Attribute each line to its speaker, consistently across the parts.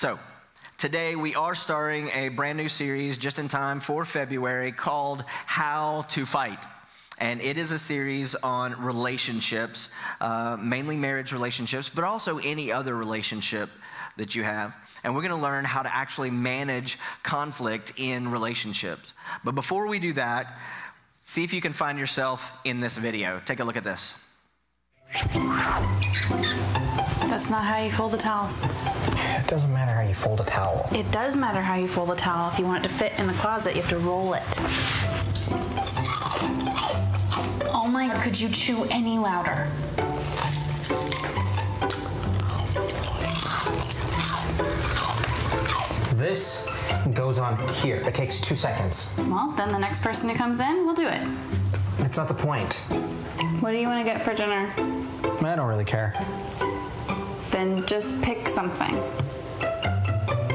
Speaker 1: So today we are starting a brand new series just in time for February called How to Fight. And it is a series on relationships, mainly marriage relationships, but also any other relationship that you have. And we're going to learn how to actually manage conflict in relationships. But before we do that, see if you can find yourself in this video. Take a look at this.
Speaker 2: That's not how you fold the towels.
Speaker 3: It doesn't matter how you fold a towel.
Speaker 2: It does matter how you fold a towel. If you want it to fit in the closet, you have to roll it. Oh my, could you chew any louder?
Speaker 3: This goes on here. It takes 2 seconds.
Speaker 2: Well, then the next person who comes in will do it.
Speaker 3: That's not the point.
Speaker 2: What do you want to get for dinner?
Speaker 3: I don't really care.
Speaker 2: Then just pick something.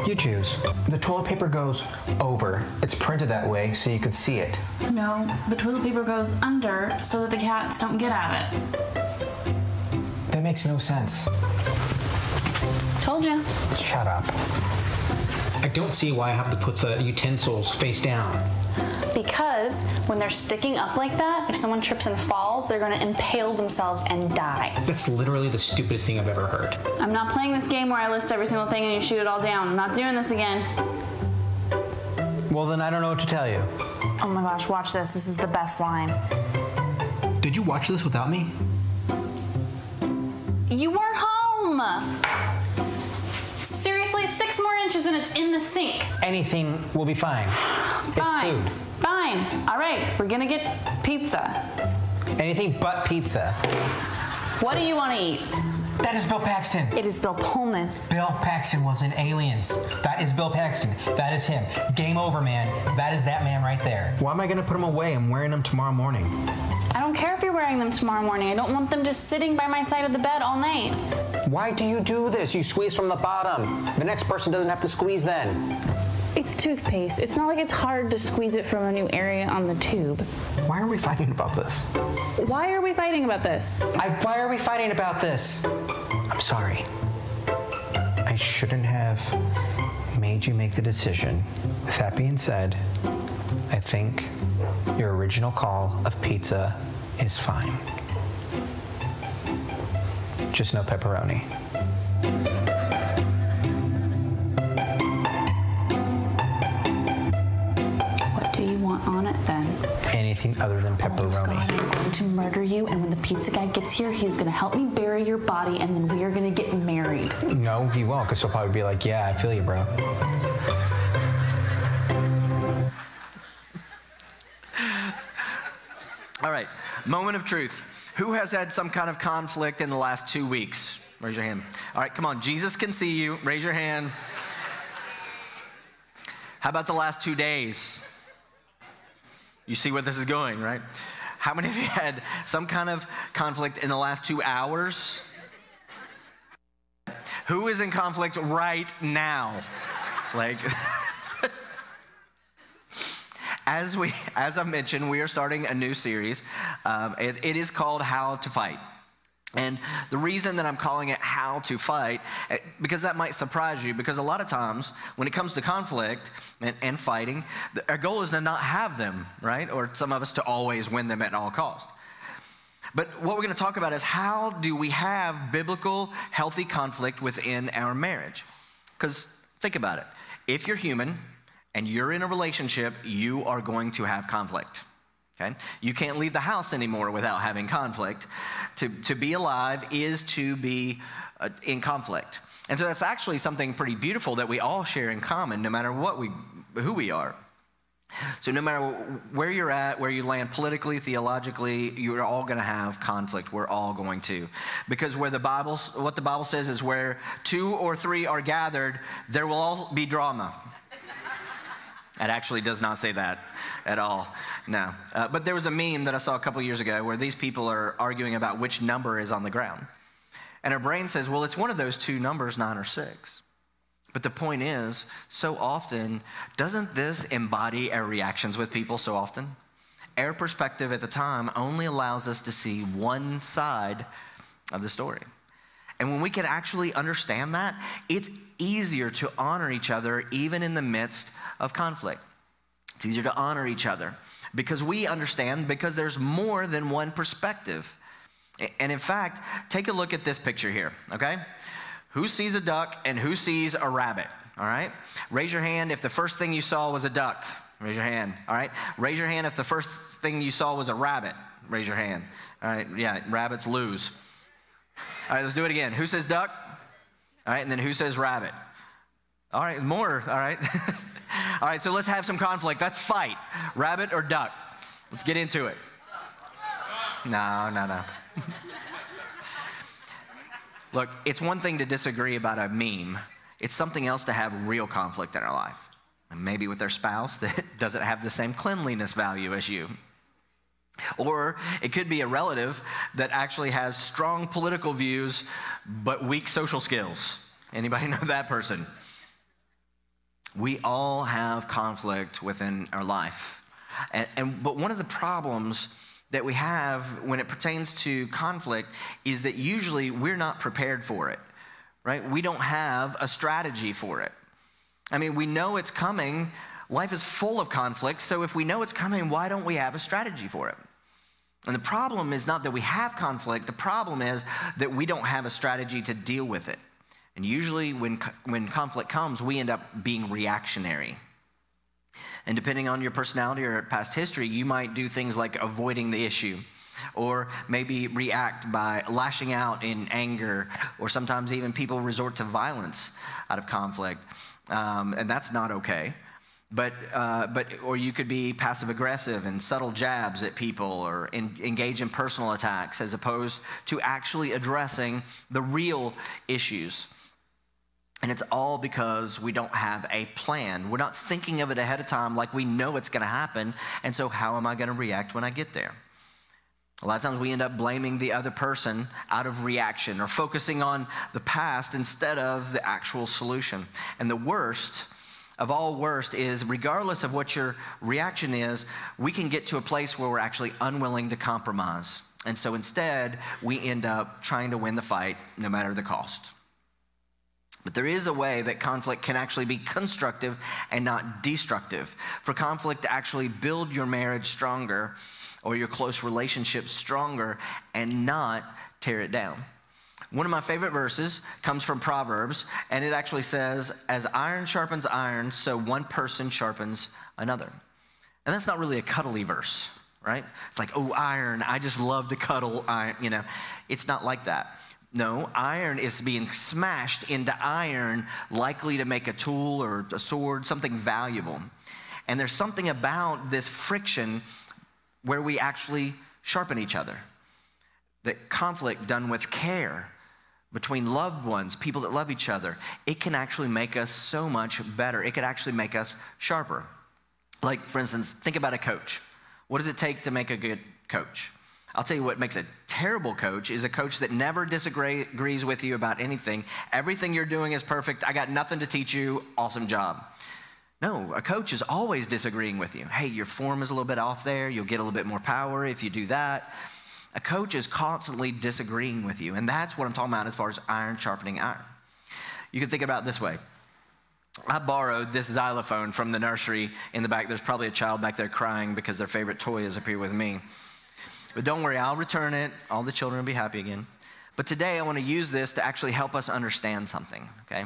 Speaker 3: You choose. The toilet paper goes over. It's printed that way so you can see it.
Speaker 2: No, the toilet paper goes under so that the cats don't get at it.
Speaker 3: That makes no sense.
Speaker 2: Told you.
Speaker 3: Shut up. I don't see why I have to put the utensils face down.
Speaker 2: Because when they're sticking up like that, if someone trips and falls, they're going to impale themselves and die.
Speaker 3: That's literally the stupidest thing I've ever heard.
Speaker 2: I'm not playing this game where I list every single thing and you shoot it all down. I'm not doing this again.
Speaker 3: Well, then I don't know what to tell you.
Speaker 2: Oh my gosh, watch this. This is the best line.
Speaker 3: Did you watch this without me?
Speaker 2: You weren't home! Seriously, 6 more inches and it's in the sink.
Speaker 3: Anything will be fine.
Speaker 2: Fine.
Speaker 3: It's food.
Speaker 2: Fine. All right, we're gonna get pizza.
Speaker 3: Anything but pizza.
Speaker 2: What do you want to eat?
Speaker 3: That is Bill Paxton.
Speaker 2: It is Bill Pullman.
Speaker 3: Bill Paxton was in Aliens. That is Bill Paxton. That is him. Game over, man. That is that man right there. Why am I going to put him away? I'm wearing them tomorrow morning.
Speaker 2: I don't care if you're wearing them tomorrow morning. I don't want them just sitting by my side of the bed all night.
Speaker 3: Why do you do this? You squeeze from the bottom. The next person doesn't have to squeeze then.
Speaker 2: It's toothpaste. It's not like it's hard to squeeze it from a new area on the tube.
Speaker 3: Why are we fighting about this?
Speaker 2: Why are we fighting about this?
Speaker 3: Why are we fighting about this? I'm sorry. I shouldn't have made you make the decision. With that being said, I think your original call of pizza is fine. Just no pepperoni.
Speaker 2: What do you want on it then?
Speaker 3: Anything other than pepperoni.
Speaker 2: Oh my God, I'm going to murder you, and when the pizza guy gets here, he's going to help me bury your body, and then we are going to get married.
Speaker 3: No, he won't, because he'll probably be like, yeah, I feel you, bro.
Speaker 1: All right, moment of truth. Who has had some kind of conflict in the last 2 weeks? Raise your hand. All right, come on. Jesus can see you. Raise your hand. How about the last 2 days? You see where this is going, right? How many of you had some kind of conflict in the last 2 hours? Who is in conflict right now? Like, as I mentioned, we are starting a new series. It is called How to Fight. And the reason that I'm calling it How to Fight, because that might surprise you, because a lot of times when it comes to conflict and fighting, our goal is to not have them, right? Or some of us to always win them at all costs. But what we're going to talk about is how do we have biblical, healthy conflict within our marriage? Because think about it. If you're human and you're in a relationship, you are going to have conflict. Okay? You can't leave the house anymore without having conflict. To be alive is to be in conflict. And so that's actually something pretty beautiful that we all share in common, no matter who we are. So no matter where you're at, where you land politically, theologically, you're all going to have conflict. We're all going to. Because what the Bible says is where 2 or 3 are gathered, there will all be drama. It actually does not say that at all, no. But there was a meme that I saw a couple years ago where these people are arguing about which number is on the ground. And our brain says, well, it's one of those 2 numbers, 9 or 6. But the point is, so often, doesn't this embody our reactions with people so often? Our perspective at the time only allows us to see one side of the story. And when we can actually understand that, it's easier to honor each other even in the midst of conflict. It's easier to honor each other because we understand, because there's more than one perspective. And in fact, take a look at this picture here, okay? Who sees a duck and who sees a rabbit, all right? Raise your hand if the first thing you saw was a duck. Raise your hand, all right? Raise your hand if the first thing you saw was a rabbit. Raise your hand. All right, yeah, rabbits lose. All right, let's do it again. Who says duck? All right, and then who says rabbit? All right, more, all right. All right, so let's have some conflict. Let's fight. Rabbit or duck? Let's get into it. No. Look, it's one thing to disagree about a meme. It's something else to have real conflict in our life. And maybe with our spouse that doesn't have the same cleanliness value as you. Or it could be a relative that actually has strong political views but weak social skills. Anybody know that person? We all have conflict within our life. But one of the problems that we have when it pertains to conflict is that usually we're not prepared for it, right? We don't have a strategy for it. I mean, we know it's coming. Life is full of conflict, so if we know it's coming, why don't we have a strategy for it? And the problem is not that we have conflict, the problem is that we don't have a strategy to deal with it. And usually when conflict comes, we end up being reactionary. And depending on your personality or past history, you might do things like avoiding the issue, or maybe react by lashing out in anger, or sometimes even people resort to violence out of conflict. And that's not okay. Or you could be passive aggressive and subtle jabs at people, or engage in personal attacks as opposed to actually addressing the real issues. And it's all because we don't have a plan. We're not thinking of it ahead of time like we know it's going to happen. And so how am I going to react when I get there? A lot of times we end up blaming the other person out of reaction, or focusing on the past instead of the actual solution. And the worst of all worst is, regardless of what your reaction is, we can get to a place where we're actually unwilling to compromise. And so instead, we end up trying to win the fight no matter the cost. But there is a way that conflict can actually be constructive and not destructive. For conflict to actually build your marriage stronger, or your close relationships stronger, and not tear it down. One of my favorite verses comes from Proverbs, and it actually says, "As iron sharpens iron, so one person sharpens another." And that's not really a cuddly verse, right? It's like, oh, iron, I just love to cuddle iron, you know. It's not like that. No, iron is being smashed into iron, likely to make a tool or a sword, something valuable. And there's something about this friction where we actually sharpen each other. That conflict done with care between loved ones, people that love each other, it can actually make us so much better. It could actually make us sharper. Like, for instance, think about a coach. What does it take to make a good coach? I'll tell you what makes a terrible coach is a coach that never disagrees with you about anything. Everything you're doing is perfect. I got nothing to teach you. Awesome job. No, a coach is always disagreeing with you. Hey, your form is a little bit off there. You'll get a little bit more power if you do that. A coach is constantly disagreeing with you, and that's what I'm talking about as far as iron sharpening iron. You can think about it this way. I borrowed this xylophone from the nursery in the back. There's probably a child back there crying because their favorite toy is up here with me. But don't worry, I'll return it. All the children will be happy again. But today I want to use this to actually help us understand something, okay?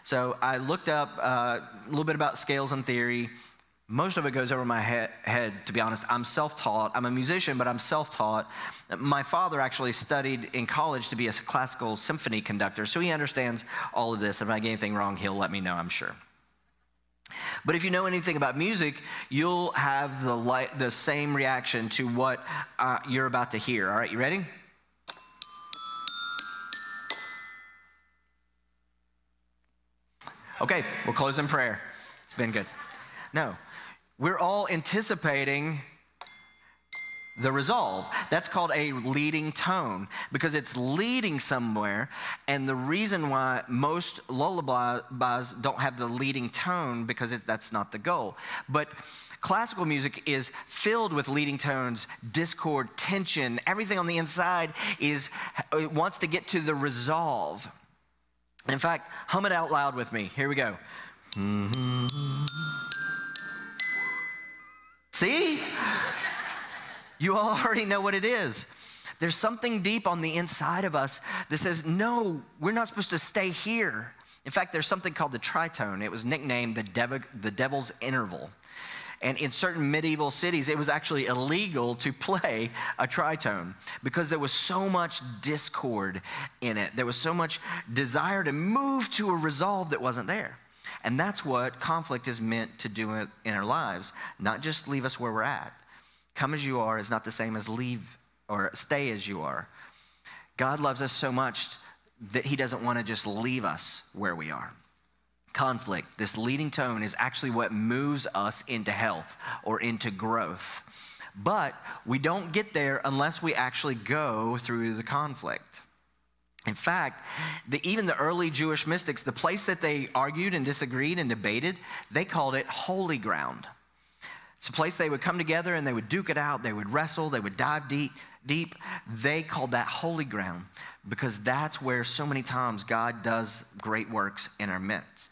Speaker 1: So I looked up a little bit about scales and theory. Most of it goes over my head, to be honest. I'm self-taught. I'm a musician, but I'm self-taught. My father actually studied in college to be a classical symphony conductor, so he understands all of this. If I get anything wrong, he'll let me know, I'm sure. But if you know anything about music, you'll have the same reaction to what you're about to hear. All right, you ready? Okay, we'll close in prayer. It's been good. No, we're all anticipating the resolve. That's called a leading tone because it's leading somewhere. And the reason why most lullabies don't have the leading tone because that's not the goal. But Classical music is filled with leading tones, discord, tension. Everything on the inside it wants to get to the resolve. In fact, hum it out loud with me. Here we go. See? You all already know what it is. There's something deep on the inside of us that says, no, we're not supposed to stay here. In fact, there's something called the tritone. It was nicknamed the devil's interval. And in certain medieval cities, it was actually illegal to play a tritone because there was so much discord in it. There was so much desire to move to a resolve that wasn't there. And that's what conflict is meant to do in our lives, not just leave us where we're at. Come as you are is not the same as leave or stay as you are. God loves us so much that he doesn't want to just leave us where we are. Conflict, this leading tone, is actually what moves us into health or into growth. But we don't get there unless we actually go through the conflict. In fact, even the early Jewish mystics, the place that they argued and disagreed and debated, they called it holy ground. It's a place they would come together and they would duke it out, they would wrestle, they would dive deep. They called that holy ground because that's where so many times God does great works in our midst.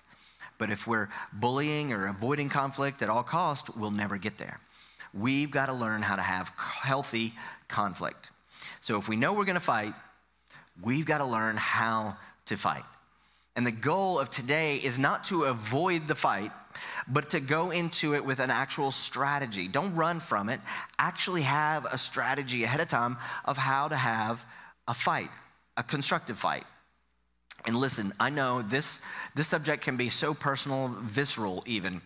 Speaker 1: But if we're bullying or avoiding conflict at all costs, we'll never get there. We've got to learn how to have healthy conflict. So if we know we're going to fight, we've got to learn how to fight. And the goal of today is not to avoid the fight, but to go into it with an actual strategy. Don't run from it. Actually have a strategy ahead of time of how to have a fight, a constructive fight. And listen, I know this subject can be so personal, visceral even,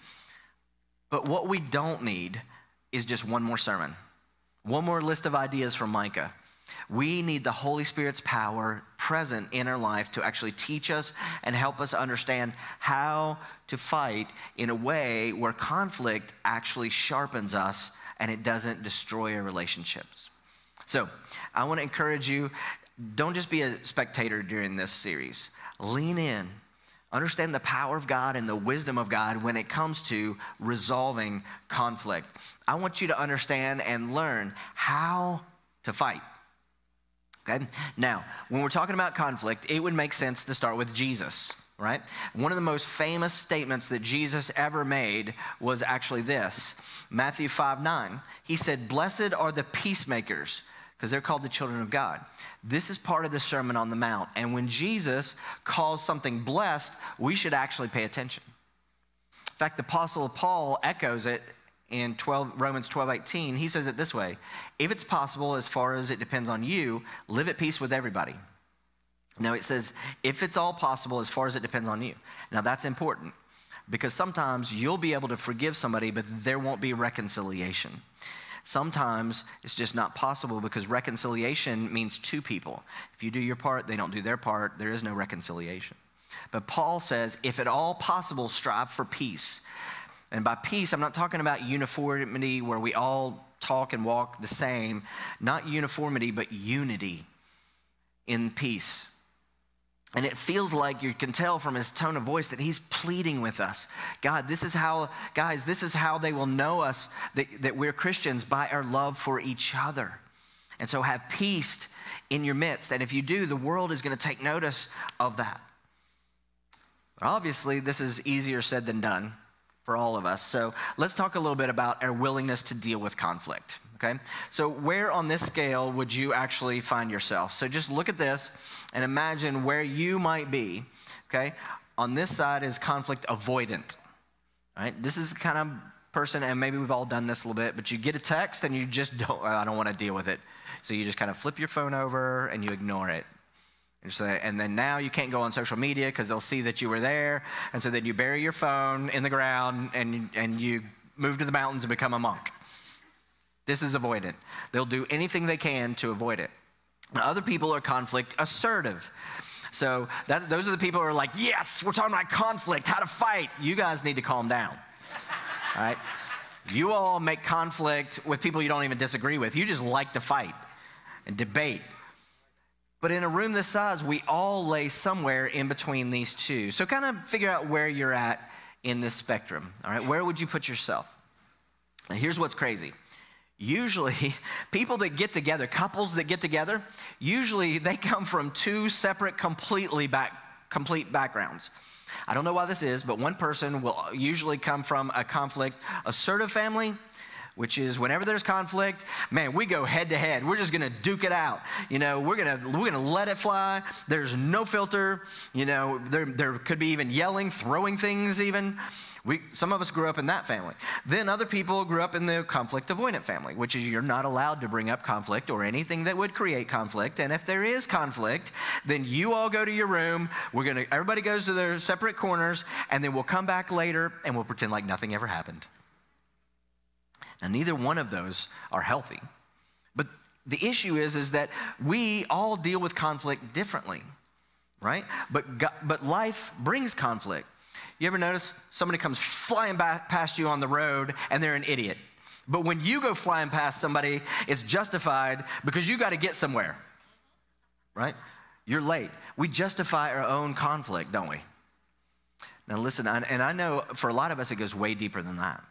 Speaker 1: but what we don't need is just one more sermon, one more list of ideas from Micah. We need the Holy Spirit's power present in our life to actually teach us and help us understand how to fight in a way where conflict actually sharpens us and it doesn't destroy our relationships. So I want to encourage you, don't just be a spectator during this series. Lean in. Understand the power of God and the wisdom of God when it comes to resolving conflict. I want you to understand and learn how to fight. Okay? Now, when we're talking about conflict, it would make sense to start with Jesus, right? One of the most famous statements that Jesus ever made was actually this. Matthew 5:9. He said, "Blessed are the peacemakers," because they're called the children of God. This is part of the Sermon on the Mount. And when Jesus calls something blessed, we should actually pay attention. In fact, the Apostle Paul echoes it in Romans 12:18. He says it this way: if it's possible, as far as it depends on you, live at peace with everybody. Now it says, if it's all possible, as far as it depends on you. Now that's important because sometimes you'll be able to forgive somebody, but there won't be reconciliation. Sometimes it's just not possible because reconciliation means two people. If you do your part, they don't do their part, there is no reconciliation. But Paul says, if at all possible, strive for peace. And by peace, I'm not talking about uniformity where we all talk and walk the same. Not uniformity, but unity in peace. And it feels like you can tell from his tone of voice that he's pleading with us. God, this is how they will know us, that we're Christians, by our love for each other. And so have peace in your midst. And if you do, the world is going to take notice of that. Obviously, this is easier said than done for all of us. So let's talk a little bit about our willingness to deal with conflict. Okay, so where on this scale would you actually find yourself? So just look at this and imagine where you might be. Okay, on this side is conflict avoidant. All right, this is the kind of person, and maybe we've all done this a little bit, but you get a text and you just I don't want to deal with it. So you just kind of flip your phone over and you ignore it. And then now you can't go on social media because they'll see that you were there, and so then you bury your phone in the ground and you move to the mountains and become a monk. This is avoidant. They'll do anything they can to avoid it. Now, other people are conflict assertive. So those are the people who are like, yes, we're talking about conflict, how to fight. You guys need to calm down, all right? You all make conflict with people you don't even disagree with. You just like to fight and debate. But in a room this size, we all lay somewhere in between these two. So kind of figure out where you're at in this spectrum, all right? Where would you put yourself? And here's what's crazy. Usually, people that get together, couples that get together, usually they come from two separate, complete backgrounds. I don't know why this is, but one person will usually come from a conflict assertive family, which is whenever there's conflict, man, we go head to head. We're just gonna duke it out. You know, we're gonna let it fly. There's no filter. You know, there could be even yelling, throwing things even. Some of us grew up in that family. Then other people grew up in the conflict avoidant family, which is you're not allowed to bring up conflict or anything that would create conflict. And if there is conflict, then you all go to your room. Everybody goes to their separate corners, and then we'll come back later and we'll pretend like nothing ever happened. Now, neither one of those are healthy. But the issue is that we all deal with conflict differently, right? But life brings conflict. You ever notice somebody comes flying past you on the road and they're an idiot? But when you go flying past somebody, it's justified because you got to get somewhere, right? You're late. We justify our own conflict, don't we? Now listen, and I know for a lot of us it goes way deeper than that.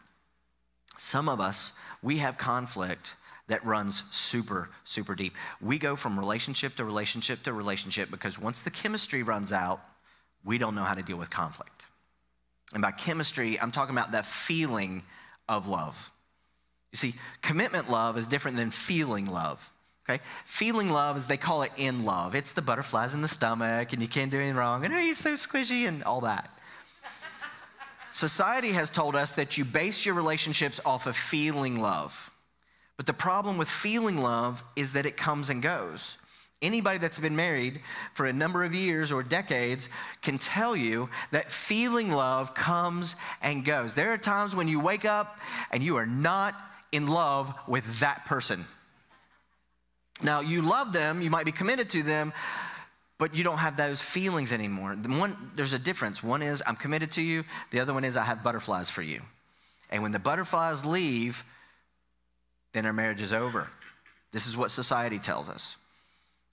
Speaker 1: Some of us, we have conflict that runs super, super deep. We go from relationship to relationship to relationship because once the chemistry runs out, we don't know how to deal with conflict. And by chemistry, I'm talking about that feeling of love. You see, commitment love is different than feeling love, okay? Feeling love is, they call it in love. It's the butterflies in the stomach, and you can't do anything wrong, and oh, he's so squishy, and all that. Society has told us that you base your relationships off of feeling love. But the problem with feeling love is that it comes and goes. Anybody that's been married for a number of years or decades can tell you that feeling love comes and goes. There are times when you wake up and you are not in love with that person. Now, you love them, you might be committed to them, but you don't have those feelings anymore. There's a difference. One is I'm committed to you. The other one is I have butterflies for you. And when the butterflies leave, then our marriage is over. This is what society tells us.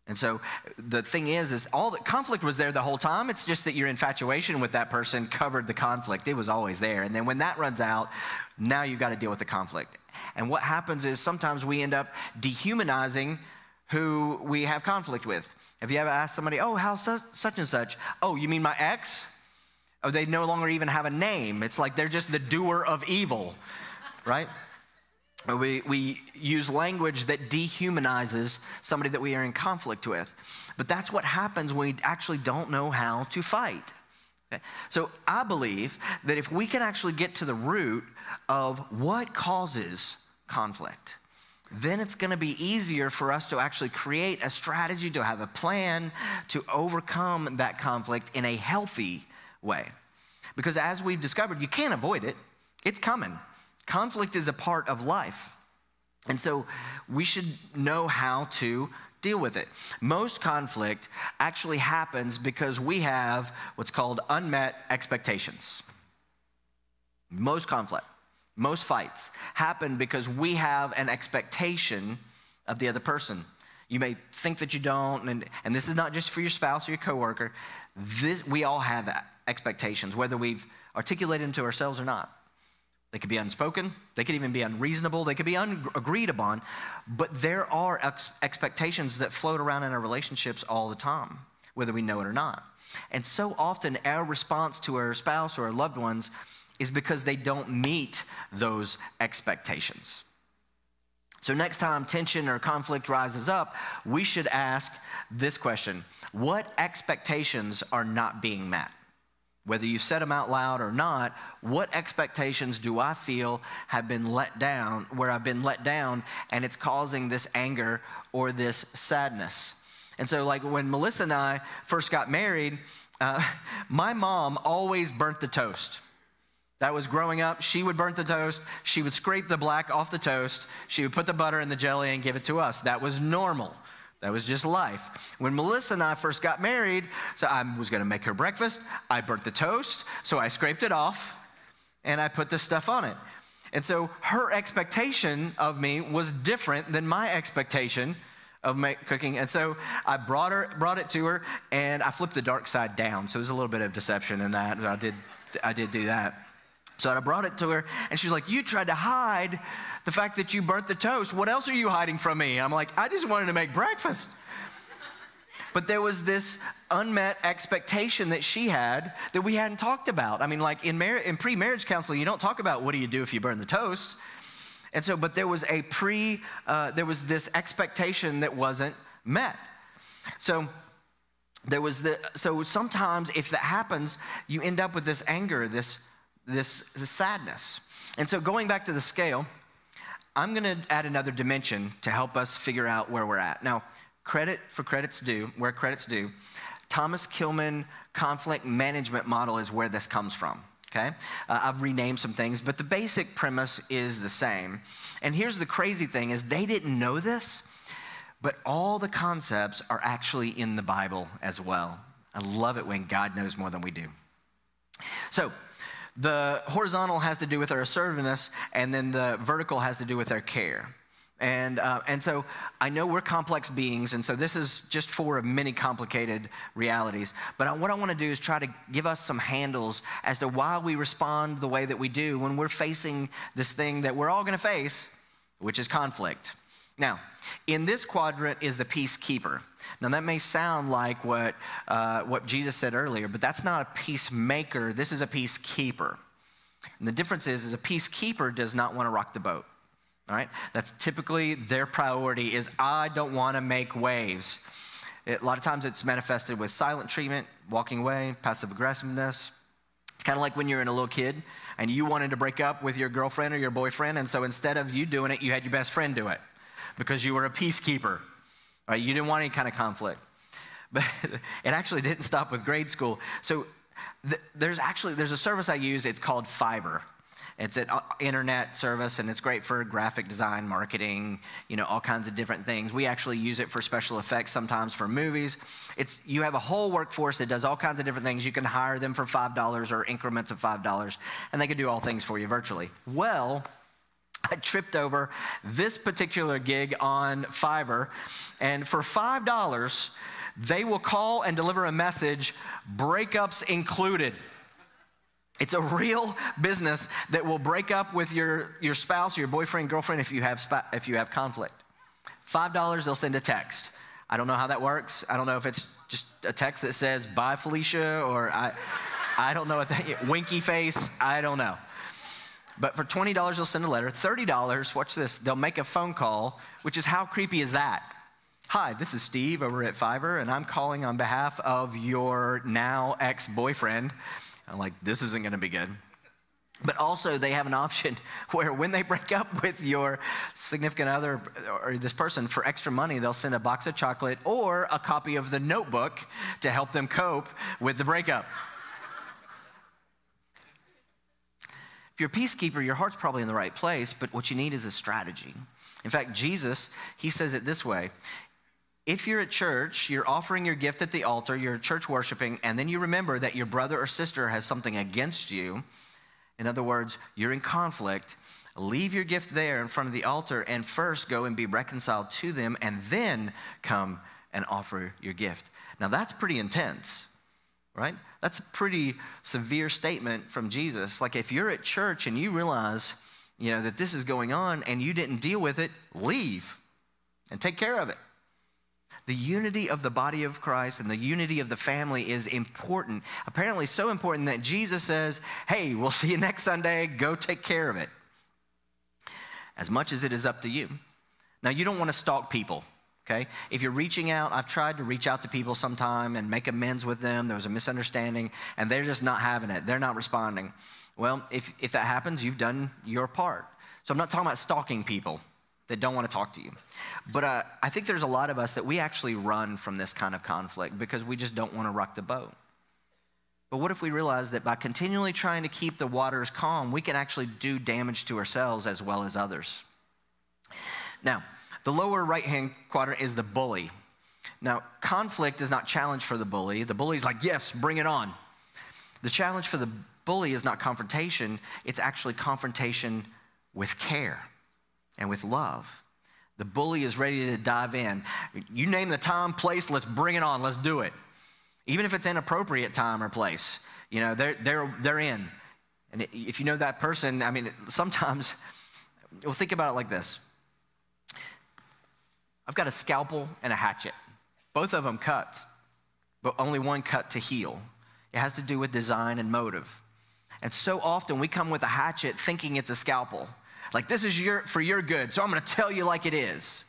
Speaker 1: And so the thing is all the conflict was there the whole time. It's just that your infatuation with that person covered the conflict. It was always there. And then when that runs out, now you've got to deal with the conflict. And what happens is sometimes we end up dehumanizing who we have conflict with. Have you ever asked somebody, oh, how's such and such? Oh, you mean my ex? Oh, they no longer even have a name. It's like they're just the doer of evil, right? We use language that dehumanizes somebody that we are in conflict with. But that's what happens when we actually don't know how to fight. Okay? So I believe that if we can actually get to the root of what causes conflict, then it's going to be easier for us to actually create a strategy, to have a plan to overcome that conflict in a healthy way. Because as we've discovered, you can't avoid it. It's coming. Conflict is a part of life. And so we should know how to deal with it. Most conflict actually happens because we have what's called unmet expectations. Most conflict, most fights happen because we have an expectation of the other person. You may think that you don't, and this is not just for your spouse or your coworker. We all have expectations, whether we've articulated them to ourselves or not. They could be unspoken, they could even be unreasonable, they could be agreed upon, but there are expectations that float around in our relationships all the time, whether we know it or not. And so often our response to our spouse or our loved ones is because they don't meet those expectations. So next time tension or conflict rises up, we should ask this question: what expectations are not being met? Whether you said them out loud or not, what expectations do I feel have been let down, where I've been let down, and it's causing this anger or this sadness? And so like when Melissa and I first got married, my mom always burnt the toast. That was growing up. She would burn the toast. She would scrape the black off the toast. She would put the butter in the jelly and give it to us. That was normal. That was just life. When Melissa and I first got married, so I was going to make her breakfast. I burnt the toast, so I scraped it off, and I put this stuff on it. And so her expectation of me was different than my expectation of cooking. And so I brought it to her, and I flipped the dark side down. So there's a little bit of deception in that. I did do that. So I brought it to her, and she's like, you tried to hide the fact that you burnt the toast. What else are you hiding from me? I'm like, I just wanted to make breakfast. But there was this unmet expectation that she had that we hadn't talked about. I mean, like in pre-marriage counseling, you don't talk about what do you do if you burn the toast. And so, but there was this expectation that wasn't met. So so sometimes if that happens, you end up with this anger, this sadness. And so going back to the scale, I'm going to add another dimension to help us figure out where we're at. Now, credit for credit's due, where credit's due. Thomas Kilmann conflict management model is where this comes from, okay? I've renamed some things, but the basic premise is the same. And here's the crazy thing is they didn't know this, but all the concepts are actually in the Bible as well. I love it when God knows more than we do. So the horizontal has to do with our assertiveness, and then the vertical has to do with our care. And so I know we're complex beings, and so this is just four of many complicated realities. But what I want to do is try to give us some handles as to why we respond the way that we do when we're facing this thing that we're all going to face, which is conflict. Now, in this quadrant is the peacekeeper. Now, that may sound like what Jesus said earlier, but that's not a peacemaker. This is a peacekeeper. And the difference is a peacekeeper does not want to rock the boat. All right? That's typically their priority is, I don't want to make waves. A lot of times it's manifested with silent treatment, walking away, passive aggressiveness. It's kind of like when you're a little kid and you wanted to break up with your girlfriend or your boyfriend, and so instead of you doing it, you had your best friend do it because you were a peacekeeper. Right? You didn't want any kind of conflict. But it actually didn't stop with grade school. So there's a service I use, it's called Fiverr. It's an internet service, and it's great for graphic design, marketing, all kinds of different things. We actually use it for special effects, sometimes for movies. You have a whole workforce that does all kinds of different things. You can hire them for $5 or increments of $5, and they can do all things for you virtually. Well, I tripped over this particular gig on Fiverr, and for $5, they will call and deliver a message, breakups included. It's a real business that will break up with your spouse or your boyfriend, girlfriend if you have conflict. $5, they'll send a text. I don't know how that works. I don't know if it's just a text that says, bye, Felicia, or I don't know what that, winky face, I don't know. But for $20, they'll send a letter. $30, watch this, they'll make a phone call, which is how creepy is that? Hi, this is Steve over at Fiverr, and I'm calling on behalf of your now ex-boyfriend. I'm like, this isn't going to be good. But also, they have an option where when they break up with your significant other or this person, for extra money, they'll send a box of chocolate or a copy of The Notebook to help them cope with the breakup. If you're a peacekeeper, your heart's probably in the right place, but what you need is a strategy. In fact, Jesus, he says it this way. If you're at church, you're offering your gift at the altar, you're church worshiping, and then you remember that your brother or sister has something against you. In other words, you're in conflict. Leave your gift there in front of the altar and first go and be reconciled to them and then come and offer your gift. Now that's pretty intense, right? That's a pretty severe statement from Jesus. Like if you're at church and you realize, that this is going on and you didn't deal with it, leave and take care of it. The unity of the body of Christ and the unity of the family is important. Apparently so important that Jesus says, hey, we'll see you next Sunday. Go take care of it. As much as it is up to you. Now, you don't want to stalk people, okay? If you're reaching out, I've tried to reach out to people sometime and make amends with them. There was a misunderstanding, and they're just not having it. They're not responding. Well, if that happens, you've done your part. So I'm not talking about stalking people that don't want to talk to you. But I think there's a lot of us that we actually run from this kind of conflict because we just don't want to rock the boat. But what if we realize that by continually trying to keep the waters calm, we can actually do damage to ourselves as well as others? Now, the lower right-hand quadrant is the bully. Now, conflict is not challenge for the bully. The bully's like, yes, bring it on. The challenge for the bully is not confrontation. It's actually confrontation with care and with love. The bully is ready to dive in. You name the time, place, let's bring it on, let's do it. Even if it's inappropriate time or place, they're in. And if you know that person, I mean, sometimes, well, think about it like this. I've got a scalpel and a hatchet. Both of them cut, but only one cut to heal. It has to do with design and motive. And so often we come with a hatchet thinking it's a scalpel. Like, this is for your good, so I'm going to tell you like it is.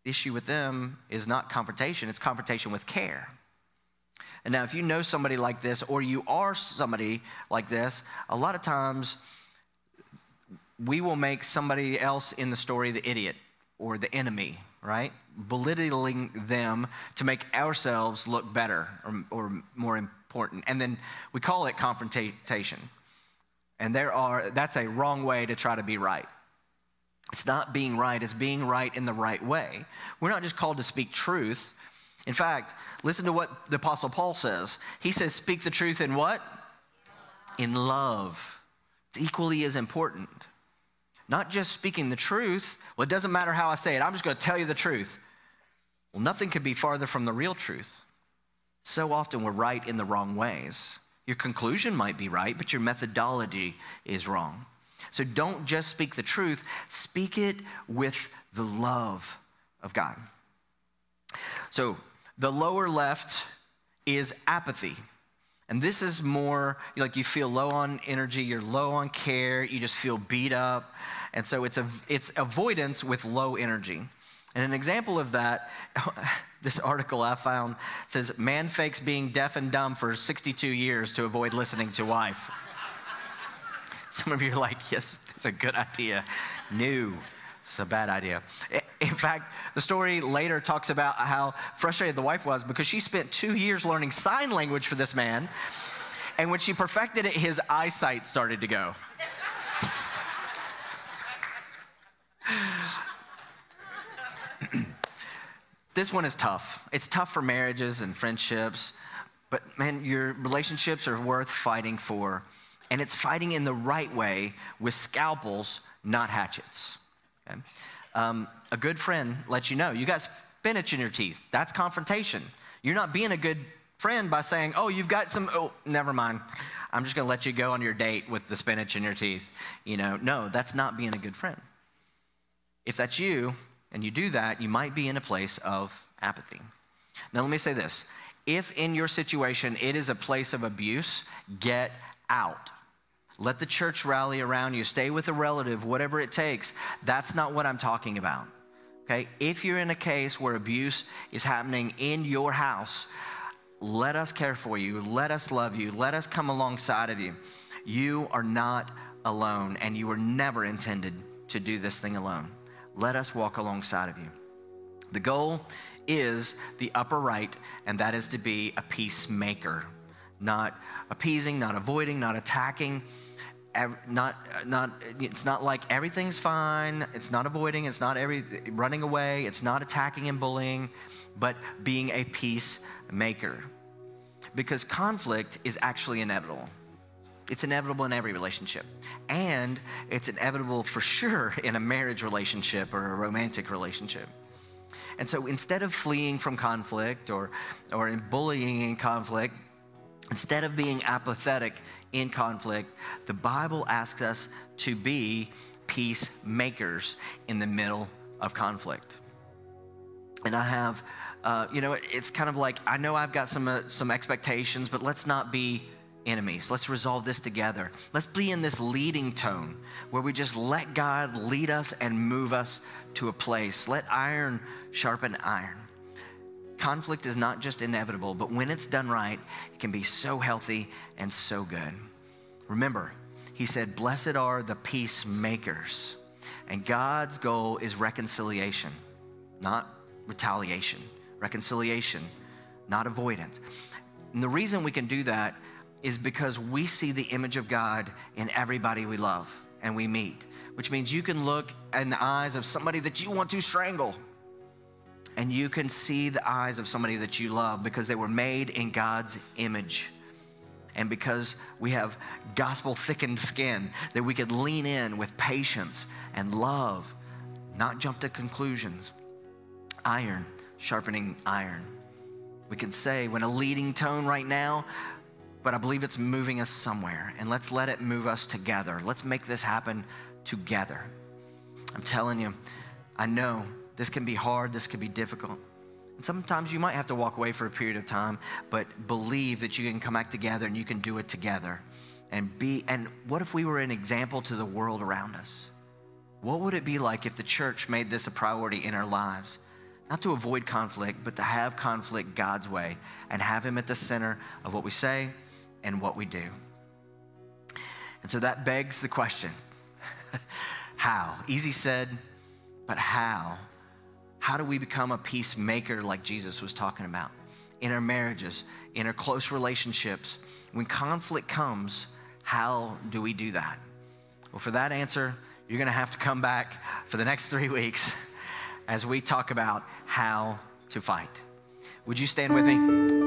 Speaker 1: The issue with them is not confrontation, it's confrontation with care. And now, if you know somebody like this, or you are somebody like this, a lot of times we will make somebody else in the story the idiot or the enemy, right? Belittling them to make ourselves look better or more important. And then we call it confrontation. And that's a wrong way to try to be right. It's not being right, it's being right in the right way. We're not just called to speak truth. In fact, listen to what the Apostle Paul says. He says, speak the truth in what? In love. It's equally as important. Not just speaking the truth. Well, it doesn't matter how I say it. I'm just going to tell you the truth. Well, nothing could be farther from the real truth. So often we're right in the wrong ways. Your conclusion might be right, but your methodology is wrong. So don't just speak the truth. Speak it with the love of God. So the lower left is apathy. And this is more like you feel low on energy, you're low on care, you just feel beat up. And so it's avoidance with low energy. And an example of that, this article I found says, man fakes being deaf and dumb for 62 years to avoid listening to wife. Some of you are like, yes, that's a good idea. No, it's a bad idea. In fact, the story later talks about how frustrated the wife was because she spent 2 years learning sign language for this man. And when she perfected it, his eyesight started to go. This one is tough. It's tough for marriages and friendships, but man, your relationships are worth fighting for, and it's fighting in the right way with scalpels, not hatchets. Okay? A good friend lets you know, you got spinach in your teeth. That's confrontation. You're not being a good friend by saying, oh, you've got never mind. I'm just gonna let you go on your date with the spinach in your teeth. No, that's not being a good friend. If that's you, and you do that, you might be in a place of apathy. Now, let me say this. If in your situation it is a place of abuse, get out. Let the church rally around you. Stay with a relative, whatever it takes. That's not what I'm talking about, okay? If you're in a case where abuse is happening in your house, let us care for you. Let us love you. Let us come alongside of you. You are not alone, and you were never intended to do this thing alone. Let us walk alongside of you. The goal is the upper right, and that is to be a peacemaker, not appeasing, not avoiding, not attacking. It's not like everything's fine. It's not avoiding. It's not running away. It's not attacking and bullying, but being a peacemaker. Because conflict is actually inevitable. It's inevitable in every relationship. And it's inevitable for sure in a marriage relationship or a romantic relationship. And so instead of fleeing from conflict or in bullying in conflict, instead of being apathetic in conflict, the Bible asks us to be peacemakers in the middle of conflict. And I have, it's kind of like, I know I've got some expectations, but let's not be enemies. Let's resolve this together. Let's be in this leading tone where we just let God lead us and move us to a place. Let iron sharpen iron. Conflict is not just inevitable, but when it's done right, it can be so healthy and so good. Remember, he said, blessed are the peacemakers. And God's goal is reconciliation, not retaliation. Reconciliation, not avoidance. And the reason we can do that is because we see the image of God in everybody we love and we meet, which means you can look in the eyes of somebody that you want to strangle, and you can see the eyes of somebody that you love because they were made in God's image. And because we have gospel-thickened skin, that we could lean in with patience and love, not jump to conclusions. Iron sharpening iron. We could say, when a leading tone right now, but I believe it's moving us somewhere, and let's let it move us together. Let's make this happen together. I'm telling you, I know this can be hard, this can be difficult. And sometimes you might have to walk away for a period of time, but believe that you can come back together and you can do it together. And what if we were an example to the world around us? What would it be like if the church made this a priority in our lives? Not to avoid conflict, but to have conflict God's way and have him at the center of what we say and what we do. And so that begs the question, how? Easy said, but how? How do we become a peacemaker like Jesus was talking about? In our marriages, in our close relationships, when conflict comes, how do we do that? Well, for that answer, you're gonna have to come back for the next 3 weeks as we talk about how to fight. Would you stand with me?